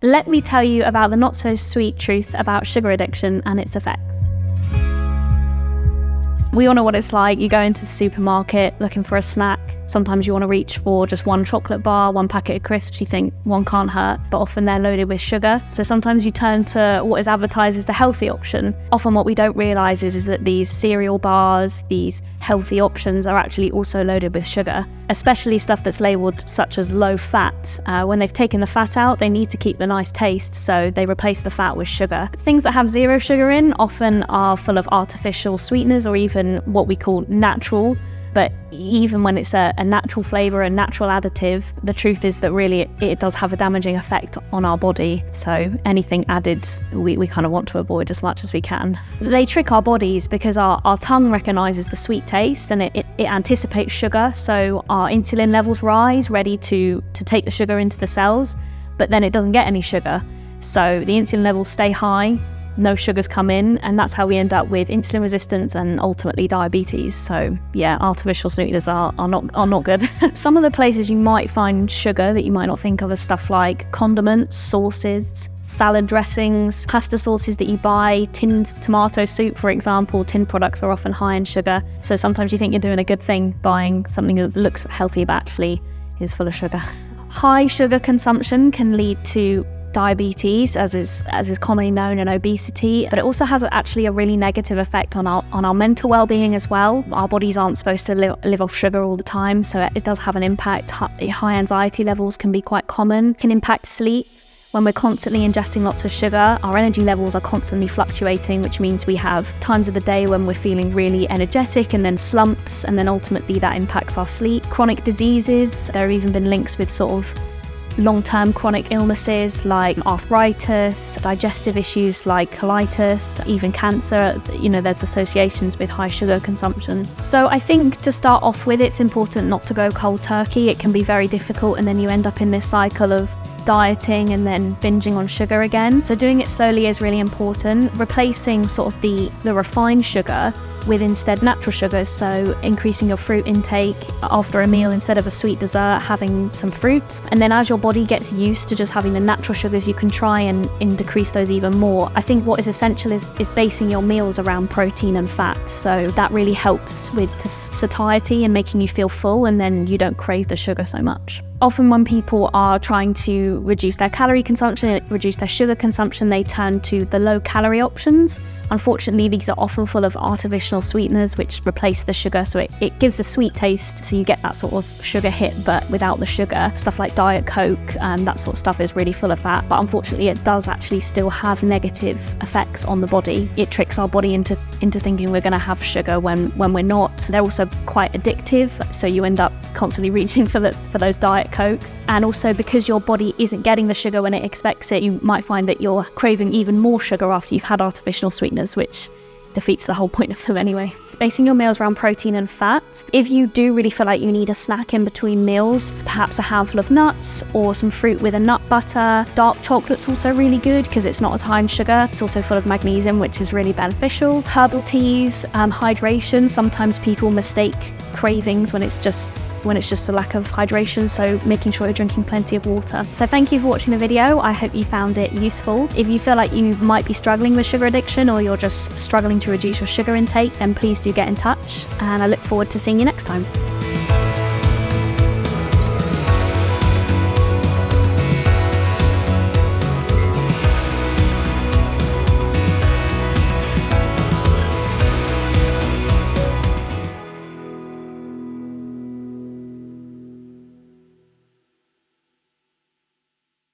let me tell you about the not so sweet truth about sugar addiction and its effects. We all know what it's like. You go into the supermarket looking for a snack. Sometimes you want to reach for just one chocolate bar, one packet of crisps. You think one can't hurt, but often they're loaded with sugar. So sometimes you turn to what is advertised as the healthy option. Often what we don't realize is that these cereal bars, these healthy options are actually also loaded with sugar, especially stuff that's labeled such as low fat. When they've taken the fat out, they need to keep the nice taste, so they replace the fat with sugar. Things that have zero sugar in often are full of artificial sweeteners or even what we call natural. But even when it's a natural flavour, a natural additive, the truth is that really it does have a damaging effect on our body. So anything added, we kind of want to avoid as much as we can. They trick our bodies because our tongue recognises the sweet taste and it anticipates sugar. So our insulin levels rise, ready to take the sugar into the cells, but then it doesn't get any sugar. So the insulin levels stay high, no sugars come in, and that's how we end up with insulin resistance and ultimately diabetes. So yeah, artificial sweeteners are not good. Some of the places you might find sugar that you might not think of are stuff like condiments, sauces, salad dressings, pasta sauces that you buy, tinned tomato soup, for example. Tinned products are often high in sugar. So sometimes you think you're doing a good thing buying something that looks healthy but actually is full of sugar. High sugar consumption can lead to diabetes, as is commonly known, and obesity, but it also has actually a really negative effect on our mental well-being as well. Our bodies aren't supposed to live off sugar all the time, so it does have an impact. High anxiety levels can be quite common, can impact sleep. When we're constantly ingesting lots of sugar, our energy levels are constantly fluctuating, which means we have times of the day when we're feeling really energetic and then slumps, and then ultimately that impacts our sleep. Chronic diseases, there have even been links with sort of long-term chronic illnesses like arthritis, digestive issues like colitis, even cancer. There's associations with high sugar consumption. So I think to start off with, it's important not to go cold turkey. It can be very difficult, and then you end up in this cycle of dieting and then binging on sugar again. So doing it slowly is really important. Replacing sort of the refined sugar with instead natural sugars, so increasing your fruit intake after a meal. Instead of a sweet dessert, having some fruit. And then as your body gets used to just having the natural sugars, you can try and decrease those even more. I think what is essential is basing your meals around protein and fat, so that really helps with the satiety and making you feel full, and then you don't crave the sugar so much. Often when people are trying to reduce their calorie consumption, reduce their sugar consumption, they turn to the low-calorie options. Unfortunately, these are often full of artificial sweeteners which replace the sugar, so it gives a sweet taste, so you get that sort of sugar hit but without the sugar. Stuff like Diet Coke and that sort of stuff is really full of that, but unfortunately it does actually still have negative effects on the body. It tricks our body into thinking we're going to have sugar when we're not. So they're also quite addictive, so you end up constantly reaching for those Diet Cokes. And also because your body isn't getting the sugar when it expects it, you might find that you're craving even more sugar after you've had artificial sweeteners, which defeats the whole point of them anyway. Basing your meals around protein and fat. If you do really feel like you need a snack in between meals, perhaps a handful of nuts or some fruit with a nut butter. Dark chocolate's also really good because it's not as high in sugar. It's also full of magnesium, which is really beneficial. Herbal teas, hydration. Sometimes people mistake cravings when it's just a lack of hydration, so making sure you're drinking plenty of water. So thank you for watching the video. I hope you found it useful. If you feel like you might be struggling with sugar addiction, or you're just struggling to reduce your sugar intake, then please do get in touch, and I look forward to seeing you next time.